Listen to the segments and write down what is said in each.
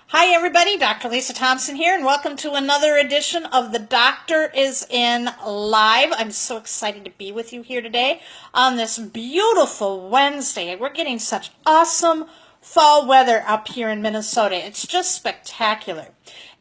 Hi everybody, Dr. Lisa Thompson here, and welcome to another edition of The Doctor is in Live. I'm so excited to be with you here today on this beautiful Wednesday. We're getting such awesome fall weather up here in Minnesota. It's just spectacular.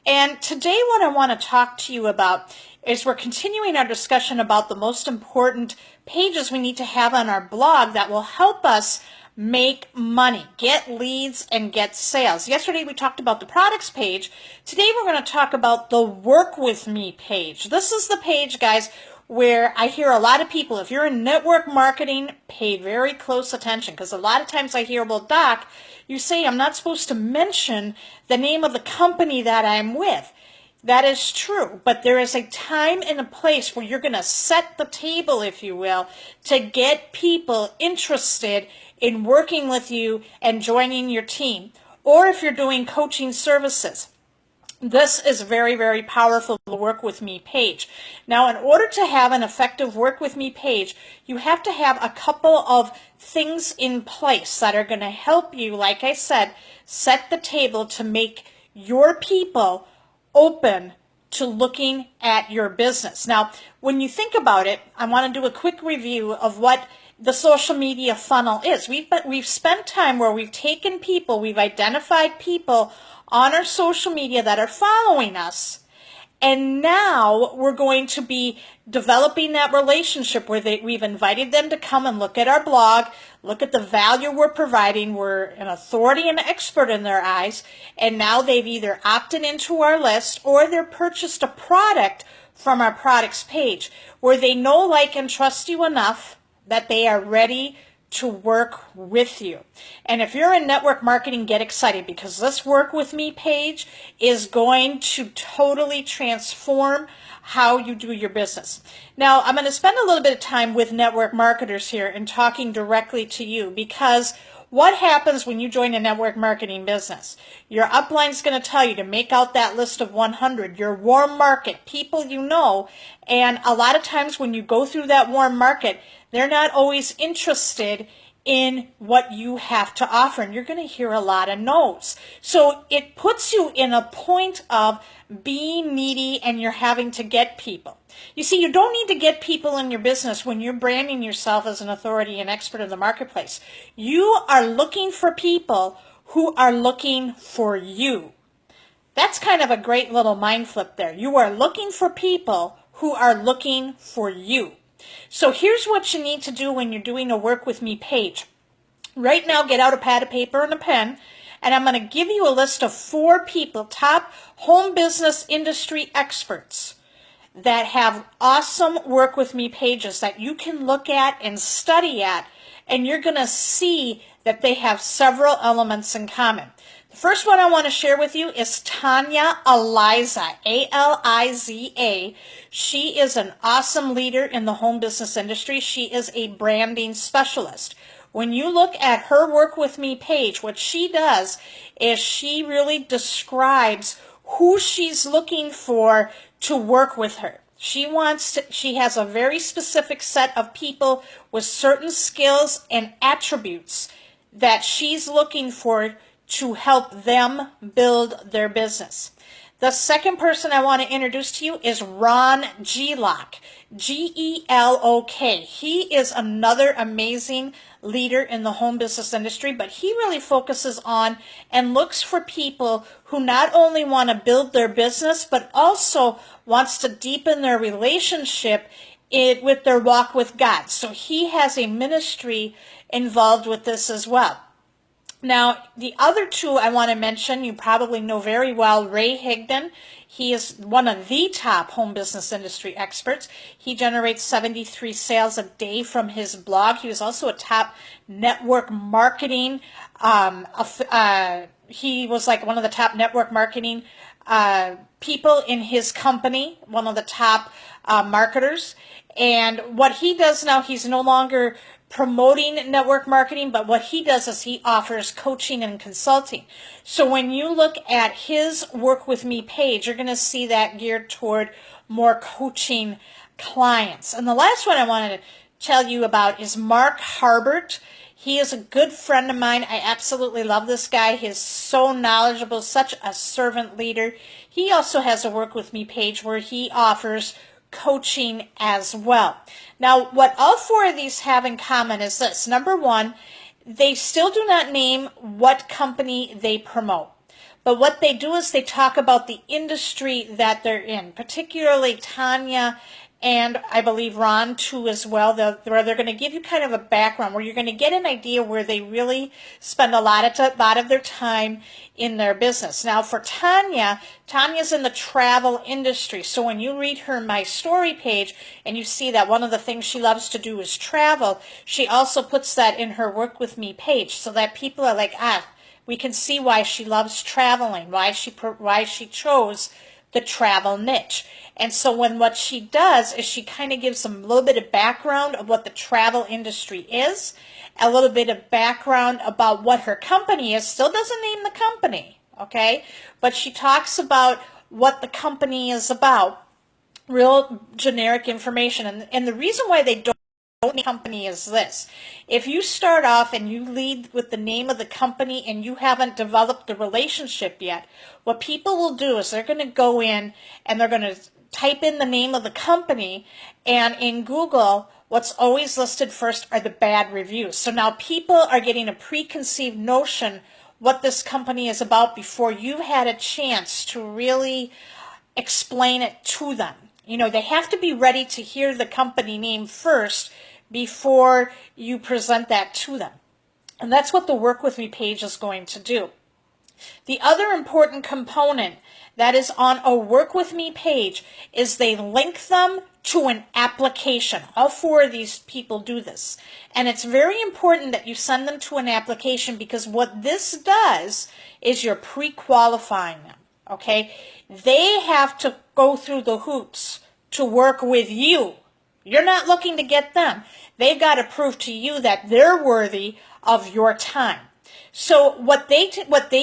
And today what I want to talk to you about is we're continuing our discussion about the most important pages we need to have on our blog that will help us make money, get leads, and get sales. Yesterday we talked about the products page. Today we're going to talk about the work with me page. This is the page, guys, where I hear a lot of people, if you're in network marketing, pay very close attention, because a lot of times I hear, well, Doc, you say I'm not supposed to mention the name of the company that I'm with. That is true, but there is a time and a place where you're going to set the table, if you will, to get people interested in working with you and joining your team. Or if you're doing coaching services, this is very, very powerful, the Work With Me page. Now, in order to have an effective Work With Me page, you have to have a couple of things in place that are going to help you, like I said, set the table to make your people open to looking at your business. Now, when you think about it, I want to do a quick review of what the social media funnel is. We've spent time where we've taken people, we've identified people on our social media that are following us, and now we're going to be developing that relationship where we've invited them to come and look at our blog, look at the value we're providing. We're an authority and expert in their eyes, and now they've either opted into our list or they've purchased a product from our products page where they know, like, and trust you enough that they are ready to work with you. And if you're in network marketing, get excited, because this Work With Me page is going to totally transform how you do your business. Now, I'm going to spend a little bit of time with network marketers here and talking directly to you, because what happens when you join a network marketing business? Your upline is going to tell you to make out that list of 100, your warm market, people you know, and a lot of times when you go through that warm market, they're not always interested in what you have to offer, and you're going to hear a lot of no's. So it puts you in a point of being needy, and you're having to get people. You see, you don't need to get people in your business when you're branding yourself as an authority and expert in the marketplace. You are looking for people who are looking for you. That's kind of a great little mind flip there. You are looking for people who are looking for you. So here's what you need to do when you're doing a Work With Me page. Right now, get out a pad of paper and a pen, and I'm going to give you a list of 4 people, top home business industry experts that have awesome Work With Me pages that you can look at and study at, and you're going to see that they have several elements in common. The first one I want to share with you is Tanya Aliza, A-L-I-Z-A. She is an awesome leader in the home business industry. She is a branding specialist. When you look at her Work With Me page, what she does is she really describes who she's looking for to work with her. She has a very specific set of people with certain skills and attributes that she's looking for to help them build their business. The second person I want to introduce to you is Ron Gelok, G-E-L-O-K. He is another amazing leader in the home business industry, but he really focuses on and looks for people who not only want to build their business, but also wants to deepen their relationship with their walk with God. So he has a ministry involved with this as well. Now, the other 2 I want to mention, you probably know very well, Ray Higdon. He is one of the top home business industry experts. He generates 73 sales a day from his blog. He was also a top network marketing. He was like one of the top network marketing people in his company, one of the top marketers. And what he does now, he's no longer promoting network marketing, but what he does is he offers coaching and consulting. So when you look at his Work With Me page, you're going to see that geared toward more coaching clients. And the last one I wanted to tell you about is Mark Harbert. He is a good friend of mine. I absolutely love this guy. He is so knowledgeable, such a servant leader. He also has a Work With Me page where he offers coaching as well. Now, what all four of these have in common is this. Number one, they still do not name what company they promote. But what they do is they talk about the industry that they're in, particularly Tanya and I believe Ron too as well, where they're going to give you kind of a background, where you're going to get an idea where they really spend a lot of their time in their business. Now for Tanya's in the travel industry. So when you read her My Story page and you see that one of the things she loves to do is travel, she also puts that in her Work With Me page so that people are like, we can see why she loves traveling, why she chose the travel niche. And so what she does is she kind of gives them a little bit of background of what the travel industry is, a little bit of background about what her company is. Still doesn't name the company, okay? But she talks about what the company is about, real generic information. And the reason why they don't company is this. If you start off and you lead with the name of the company and you haven't developed the relationship yet, what people will do is they're going to go in and they're going to type in the name of the company, and in Google, what's always listed first are the bad reviews. So now people are getting a preconceived notion what this company is about before you've had a chance to really explain it to them. You know, they have to be ready to hear the company name first before you present that to them. And that's what the Work With Me page is going to do. The other important component that is on a Work With Me page is they link them to an application. All four of these people do this. And it's very important that you send them to an application, because what this does is you're pre-qualifying them, okay? They have to go through the hoops to work with you. You're not looking to get them. They've got to prove to you that they're worthy of your time. So what they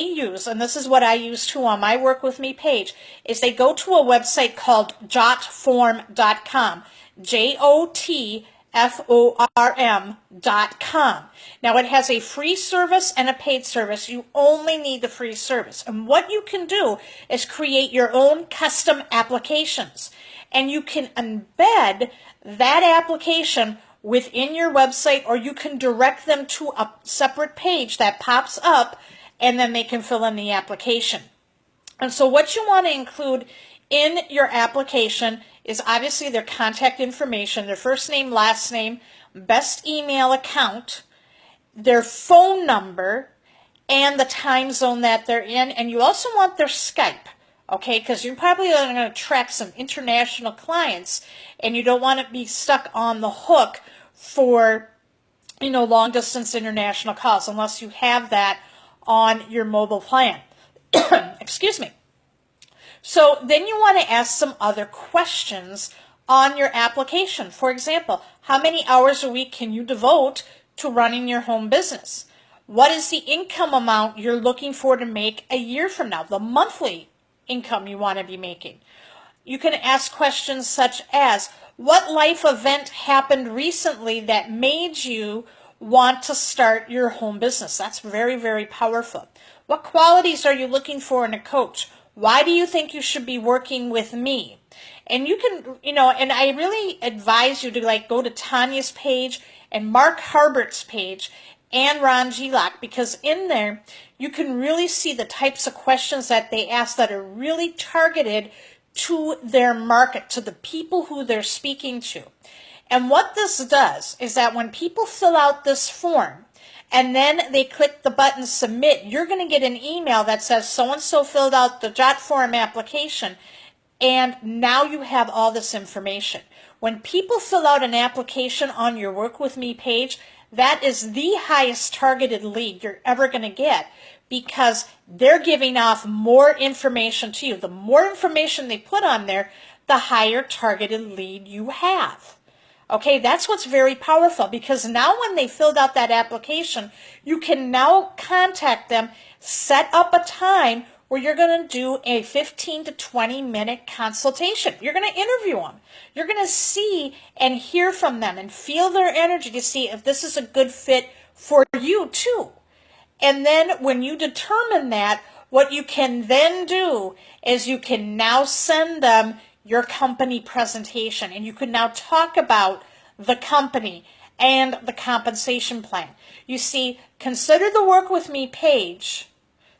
use, and this is what I use too on my Work With Me page, is they go to a website called jotform.com, JOTFORM.com. Now it has a free service and a paid service. You only need the free service. And what you can do is create your own custom applications. And you can embed that application within your website, or you can direct them to a separate page that pops up, and then they can fill in the application. And so what you want to include in your application is obviously their contact information, their first name, last name, best email account, their phone number, and the time zone that they're in. And you also want their Skype. Okay, because you're probably going to attract some international clients, and you don't want to be stuck on the hook for, long distance international calls unless you have that on your mobile plan. Excuse me. So then you want to ask some other questions on your application. For example, how many hours a week can you devote to running your home business? What is the income amount you're looking for to make a year from now? The monthly income you want to be making. You can ask questions such as, what life event happened recently that made you want to start your home business? That's very, very powerful. What qualities are you looking for in a coach? Why do you think you should be working with me? And you can, and I really advise you to go to Tanya's page and Mark Harbert's page and Ron Gelock, because in there you can really see the types of questions that they ask that are really targeted to their market, to the people who they're speaking to. And what this does is that when people fill out this form and then they click the button submit, you're going to get an email that says so-and-so filled out the JotForm application, and now you have all this information. When people fill out an application on your Work With Me page, that is the highest targeted lead you're ever going to get, because they're giving off more information to you. The more information they put on there, the higher targeted lead you have. Okay, that's what's very powerful, because now when they filled out that application, you can now contact them, set up a time where you're going to do a 15 to 20 minute consultation. You're going to interview them. You're going to see and hear from them and feel their energy to see if this is a good fit for you too. And then when you determine that, what you can then do is you can now send them your company presentation, and you can now talk about the company and the compensation plan. You see, consider the Work With Me page.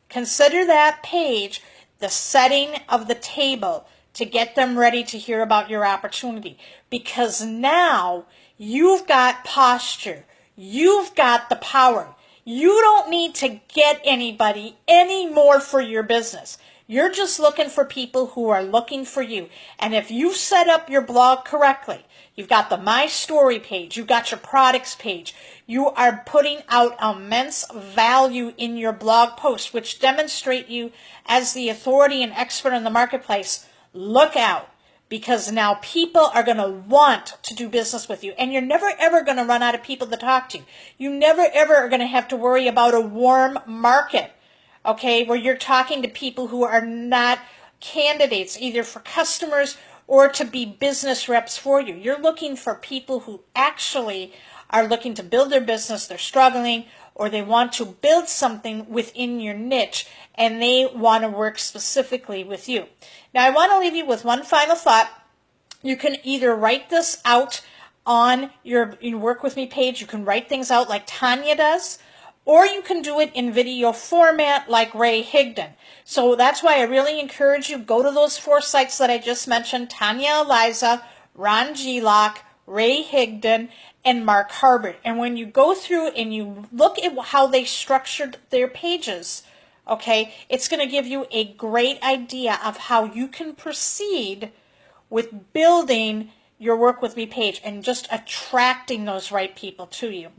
Consider that page the setting of the table to get them ready to hear about your opportunity. Because now you've got posture. You've got the power. You don't need to get anybody anymore for your business. You're just looking for people who are looking for you. And if you set up your blog correctly, you've got the My Story page, you've got your products page, you are putting out immense value in your blog posts, which demonstrate you as the authority and expert in the marketplace. Look out, because now people are going to want to do business with you, and you're never ever going to run out of people to talk to. You never ever are going to have to worry about a warm market, okay, where you're talking to people who are not candidates either for customers or to be business reps for you. You're looking for people who actually are looking to build their business, they're struggling, or they want to build something within your niche, and they want to work specifically with you. Now, I want to leave you with one final thought. You can either write this out on your Work With Me page. You can write things out like Tanya does, or you can do it in video format like Ray Higdon. So that's why I really encourage you, go to those 4 sites that I just mentioned, Tanya Eliza, Ron Gelock, Ray Higdon, and Mark Harbert. And when you go through and you look at how they structured their pages, okay, it's going to give you a great idea of how you can proceed with building your Work With Me page and just attracting those right people to you.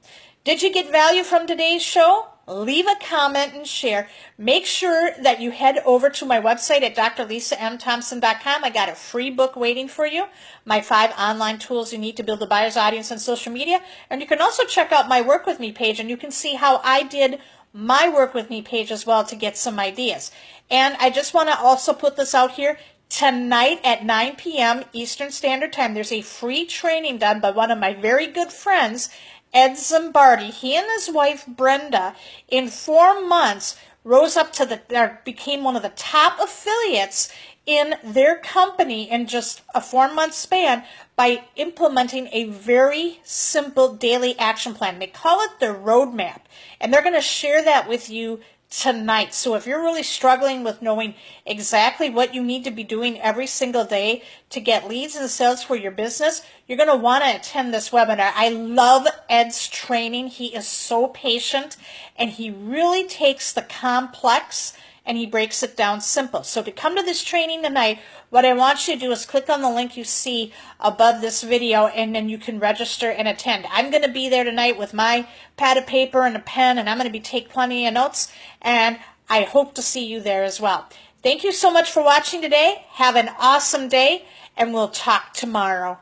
Did you get value from today's show? Leave a comment and share. Make sure that you head over to my website at drlisamthompson.com. I got a free book waiting for you, my 5 online tools you need to build a buyer's audience on social media. And you can also check out my Work With Me page, and you can see how I did my Work With Me page as well to get some ideas. And I just want to also put this out here. Tonight at 9 p.m. Eastern Standard Time, there's a free training done by one of my very good friends, Ed Zimbardi. He and his wife Brenda, in 4 months, rose up to became one of the top affiliates in their company in just a 4-month span by implementing a very simple daily action plan. They call it their roadmap, and they're going to share that with you tonight. So if you're really struggling with knowing exactly what you need to be doing every single day to get leads and sales for your business, you're going to want to attend this webinar. I love Ed's training. He is so patient, and he really takes the complex and he breaks it down simple. So to come to this training tonight, what I want you to do is click on the link you see above this video, and then you can register and attend. I'm going to be there tonight with my pad of paper and a pen, and I'm going to be taking plenty of notes, and I hope to see you there as well. Thank you so much for watching today. Have an awesome day, and we'll talk tomorrow.